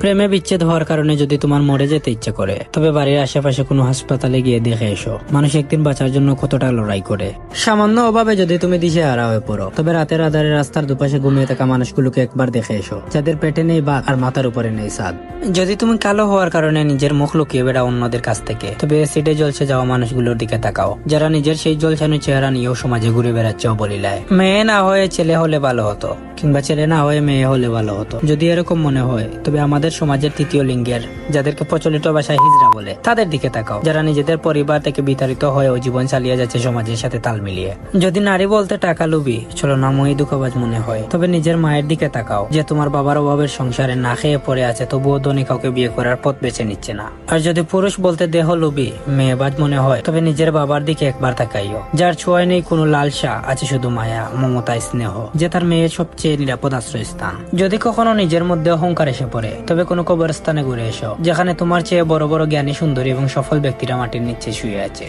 প্রেমে বিচ্ছেদ হওয়ার কারণে যদি তোমার মরে যেতে ইচ্ছে করে, তবে বাড়ির আশেপাশে কোনো হাসপাতালে গিয়ে দেখে এসো মানুষ একদিন বাঁচার জন্য কতটা লড়াই করে। সামান্য অভাবে যদি তুমি দিশেহারা হয়ে পড়ো, তবে রাতের আধারে রাস্তার দুপাশে ঘুমিয়ে থাকা মানুষগুলোকে একবার দেখে এসো, যাদের পেটে নেই ভাত আর মাথার উপরে নেই ছাদ। যদি তুমি কালো হওয়ার কারণে নিজের মুখ লুকিয়ে বেড়াও অন্যদের কাছ থেকে, তবে অ্যাসিডে জ্বলছে যাওয়া মানুষগুলোর দিকে তাকাও, যারা নিজের সেই জ্বলছানো চেহারা নিয়েও সমাজে ঘুরে বেড়াচ্ছে অবলীলায়। মেয়ে না হয়ে ছেলে হলে ভালো হতো, কিংবা ছেলে না হয়ে মেয়ে হলে ভালো হতো। যদি এরকম মনে হয়, তবে আমাদের সমাজের তৃতীয় লিঙ্গের, যাদেরকে প্রচলিত ভাষায় হিজড়া বলে, তাদের দিকে তাকাও, যারা নিজেদের পরিবার থেকে বিতাড়িত হয়েও জীবন চালিয়ে যাচ্ছে সমাজের সাথে তাল মিলিয়ে। যদি নারী বলতে টাকা লুবি, চলো নামই দুঃখবাজ মনে হয়, তবে নিজের মায়ের দিকে তাকাও, যে তোমার বাবার অভাবের সংসারে না খেয়ে পড়ে আছে, তবুও ধনী কাউকে বিয়ে করার পথ বেছে নিচ্ছে না। আর যদি পুরুষ বলতে দেহ লুবি, মেয়েবাজ মনে হয়, তবে নিজের বাবার দিকে একবার তাকাইও, যার ছোঁয়ায় নেই কোনো লালসা, আছে শুধু মায়া, মমতা, স্নেহ, যে তার মেয়ের সবচেয়ে নিরাপদ আশ্রয়স্থান। যদি কখনো নিজের মধ্যে অহংকার এসে পড়ে, তবে কোনো কবরস্থানে ঘুরে এসো, যেখানে তোমার চেয়ে বড় বড় জ্ঞানী, সুন্দরী এবং সফল ব্যক্তিরা মাটির নিচে শুয়ে আছে।